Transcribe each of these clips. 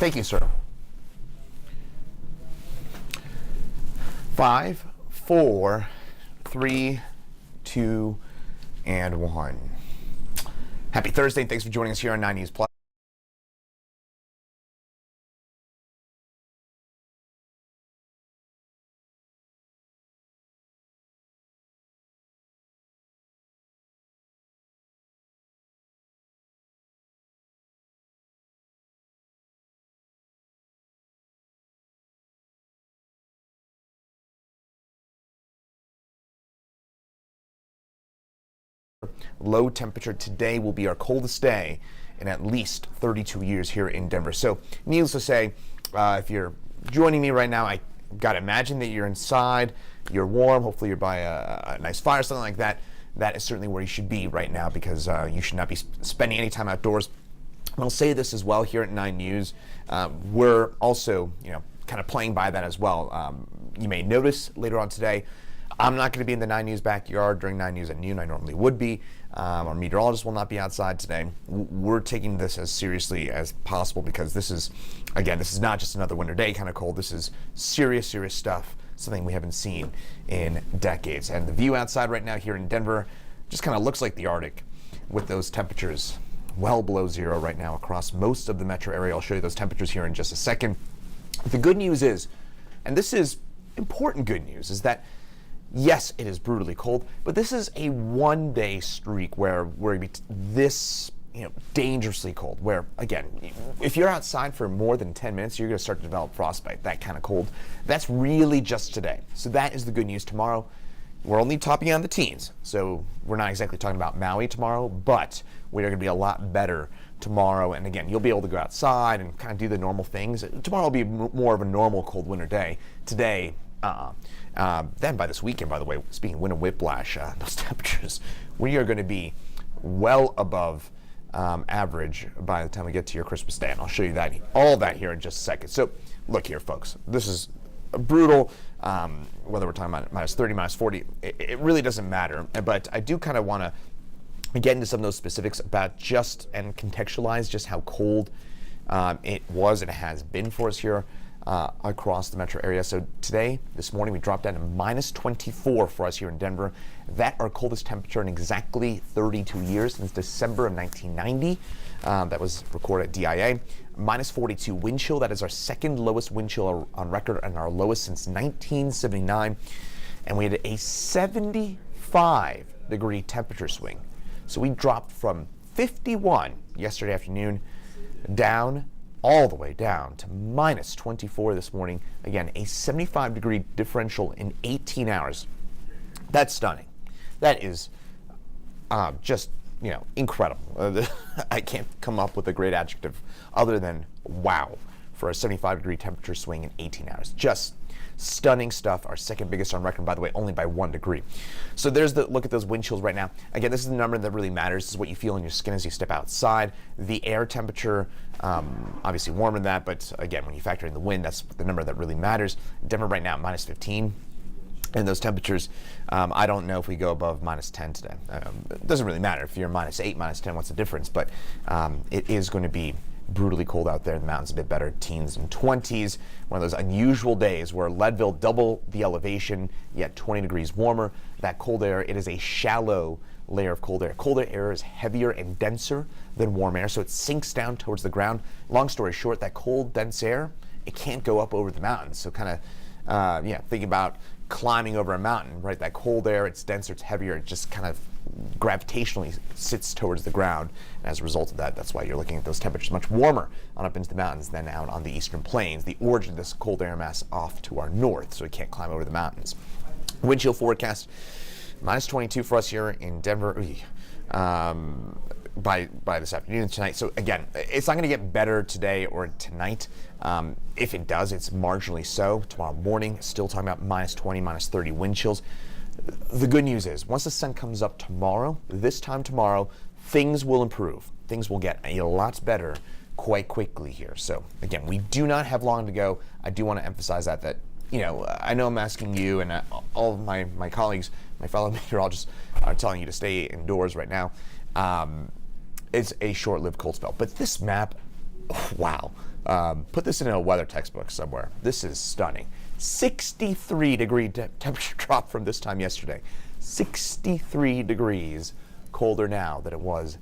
Thank you, sir. 5, 4, 3, 2, and 1. Happy Thursday. Thanks for joining us here on 9 News Plus. Low temperature today will be our coldest day in at least 32 years here in Denver. So needless to say, if you're joining me right now, I got to imagine that you're inside, you're warm, hopefully you're by a nice fire, something like that. That is certainly where you should be right now, because you should not be spending any time outdoors. I'll say this as well here at 9 News. We're also, kind of playing by that as well. You may notice later on today, I'm not going to be in the 9 News backyard during 9 News at noon. I normally would be. Our meteorologist will not be outside today. We're taking this as seriously as possible, because this is not just another winter day kind of cold. This is serious, serious stuff, something we haven't seen in decades. And the view outside right now here in Denver just kind of looks like the Arctic, with those temperatures well below zero right now across most of the metro area. I'll show you those temperatures here in just a second. The good news is, and this is important good news, is that yes, it is brutally cold, but this is a one-day streak where we're going to be this, dangerously cold. Where, again, if you're outside for more than 10 minutes, you're going to start to develop frostbite, that kind of cold. That's really just today. So that is the good news. Tomorrow, we're only topping on the teens. So we're not exactly talking about Maui tomorrow, but we're going to be a lot better tomorrow. And again, you'll be able to go outside and kind of do the normal things. Tomorrow will be more of a normal cold winter day. Today, then by this weekend, by the way, speaking of wind and whiplash, those temperatures, we are going to be well above average by the time we get to your Christmas Day. And I'll show you that, all that here in just a second. So look here, folks, this is brutal. Whether we're talking about minus 30, minus 40, it really doesn't matter. But I do kind of want to get into some of those specifics about and contextualize just how cold it was and it has been for us here across the metro area. So today, this morning, we dropped down to minus 24 for us here in Denver. That our coldest temperature in exactly 32 years, since December of 1990. That was recorded at DIA. Minus 42 wind chill. That is our second lowest wind chill on record and our lowest since 1979. And we had a 75-degree temperature swing. So we dropped from 51 yesterday afternoon down all the way down to minus 24 this morning. Again, a 75-degree differential in 18 hours. That's stunning. That is just, incredible. I can't come up with a great adjective other than wow for a 75-degree temperature swing in 18 hours. Just stunning stuff. Our second biggest on record, by the way, only by 1 degree. So there's the look at those wind chills right now. Again, this is the number that really matters. This is what you feel in your skin as you step outside. The air temperature, obviously warmer than that, but again, when you factor in the wind, that's the number that really matters. Denver right now, minus 15. And those temperatures, I don't know if we go above minus 10 today. It doesn't really matter. If you're minus 8, minus 10, what's the difference? But it is going to be brutally cold out there in the mountains, a bit better, teens and 20s. One of those unusual days where Leadville double the elevation, yet 20 degrees warmer. That cold air, it is a shallow layer of cold air. Colder air is heavier and denser than warm air, so it sinks down towards the ground. Long story short, that cold, dense air, it can't go up over the mountains. So kind of, think about climbing over a mountain, right? That cold air, it's denser, it's heavier, it just kind of gravitationally sits towards the ground. And as a result of that, that's why you're looking at those temperatures much warmer on up into the mountains than out on the eastern plains. The origin of this cold air mass off to our north, so it can't climb over the mountains. Wind chill forecast, minus 22 for us here in Denver by this afternoon and tonight. So again, it's not going to get better today or tonight. If it does, it's marginally so. Tomorrow morning, still talking about minus 20, minus 30 wind chills. The good news is, once the sun comes up tomorrow, this time tomorrow, things will improve. Things will get a lot better quite quickly here. So again, we do not have long to go. I do want to emphasize that I know I'm asking you and all of my colleagues, my fellow meteorologists are telling you to stay indoors right now. It's a short-lived cold spell. But this map, wow, Put this in a weather textbook somewhere. This is stunning. 63-degree temperature drop from this time yesterday. 63 degrees colder now than it was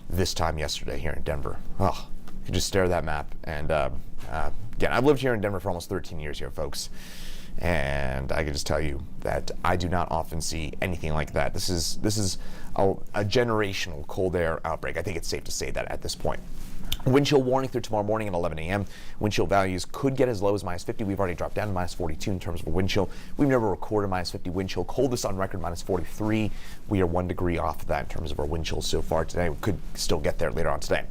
this time yesterday here in Denver. Oh, you can just stare at that map. And again, I've lived here in Denver for almost 13 years here, folks. And I can just tell you that I do not often see anything like that. This is a generational cold air outbreak. I think it's safe to say that at this point. Wind chill warning through tomorrow morning at 11 a.m. Wind chill values could get as low as -50. We've already dropped down to -42 in terms of wind chill. We've never recorded -50 wind chill. Coldest on record, -43. We are 1 degree off of that in terms of our wind chill so far today. We could still get there later on today.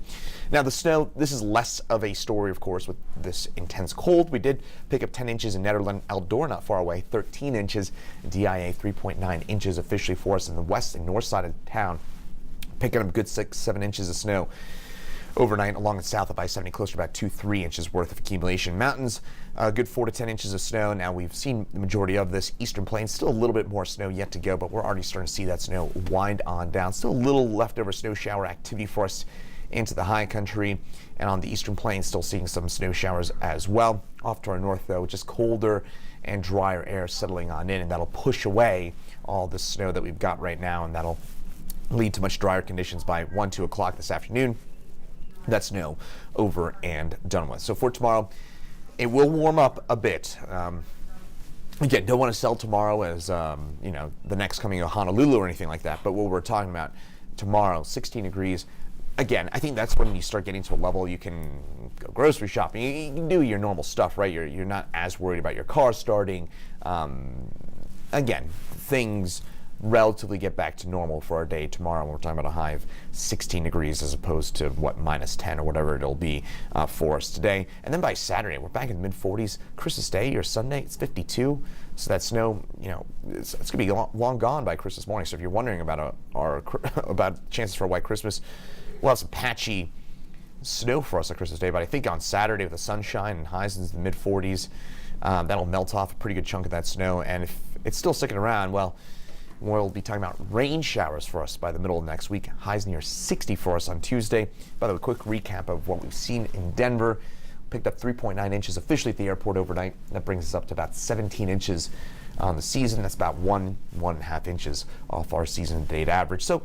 Now the snow, this is less of a story, of course, with this intense cold. We did pick up 10 inches in Nederland, Eldor, not far away, 13 inches. DIA, 3.9 inches officially for us in the west and north side of town. Picking up a good 6-7 inches of snow overnight along the south of I-70, close to about 2-3 inches worth of accumulation. Mountains, a good 4 to 10 inches of snow. Now we've seen the majority of this. Eastern Plains, still a little bit more snow yet to go, but we're already starting to see that snow wind on down. Still a little leftover snow shower activity for us into the high country, and on the Eastern Plains still seeing some snow showers as well. Off to our north though, just colder and drier air settling on in, and that'll push away all the snow that we've got right now, and that'll lead to much drier conditions by 1-2 o'clock this afternoon. That snow over and done with. So for tomorrow, it will warm up a bit. Again, don't want to sell tomorrow as the next coming of Honolulu or anything like that. But what we're talking about tomorrow, 16 degrees. Again, I think that's when you start getting to a level you can go grocery shopping. You can do your normal stuff, right? You're not as worried about your car starting. Again, things relatively get back to normal for our day tomorrow. We're talking about a high of 16 degrees as opposed to -10 or whatever it'll be for us today. And then by Saturday, we're back in the mid-40s. Christmas Day or Sunday, it's 52. So that snow, it's going to be long gone by Christmas morning. So if you're wondering about about chances for a white Christmas, we'll have some patchy snow for us on Christmas Day. But I think on Saturday with the sunshine and highs into the mid-40s, that'll melt off a pretty good chunk of that snow. And if it's still sticking around, well, we'll be talking about rain showers for us by the middle of next week. Highs near 60 for us on Tuesday. By the way, quick recap of what we've seen in Denver. Picked up 3.9 inches officially at the airport overnight. That brings us up to about 17 inches on the season. That's about 1.5 inches off our season date average. So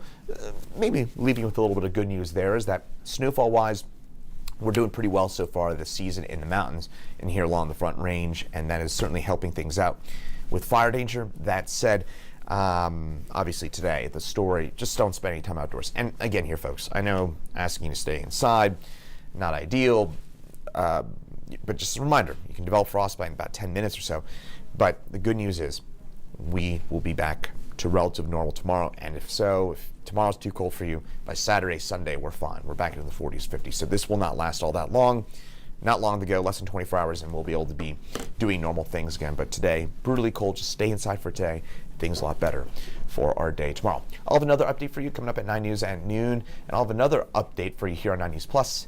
maybe leaving with a little bit of good news there is that snowfall-wise, we're doing pretty well so far this season in the mountains and here along the Front Range, and that is certainly helping things out with fire danger. That said, obviously today, the story, just don't spend any time outdoors. And again here, folks, I know asking you to stay inside, not ideal, but just a reminder, you can develop frostbite in about 10 minutes or so. But the good news is we will be back to relative normal tomorrow. And if tomorrow's too cold for you, by Saturday, Sunday, we're fine. We're back into the 40s, 50s. So this will not last all that long. Not long to go, less than 24 hours, and we'll be able to be doing normal things again. But today, brutally cold. Just stay inside for today. Things a lot better for our day tomorrow. I'll have another update for you coming up at 9 News at noon, and I'll have another update for you here on 9 News Plus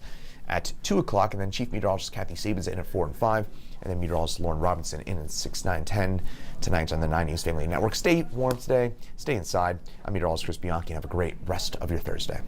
at 2 o'clock, and then Chief Meteorologist Kathy Sabins in at 4 and 5, and then Meteorologist Lauren Robinson in at 6, 9, 10 tonight on the 9 News Family Network. Stay warm today. Stay inside. I'm Meteorologist Chris Bianchi, and have a great rest of your Thursday.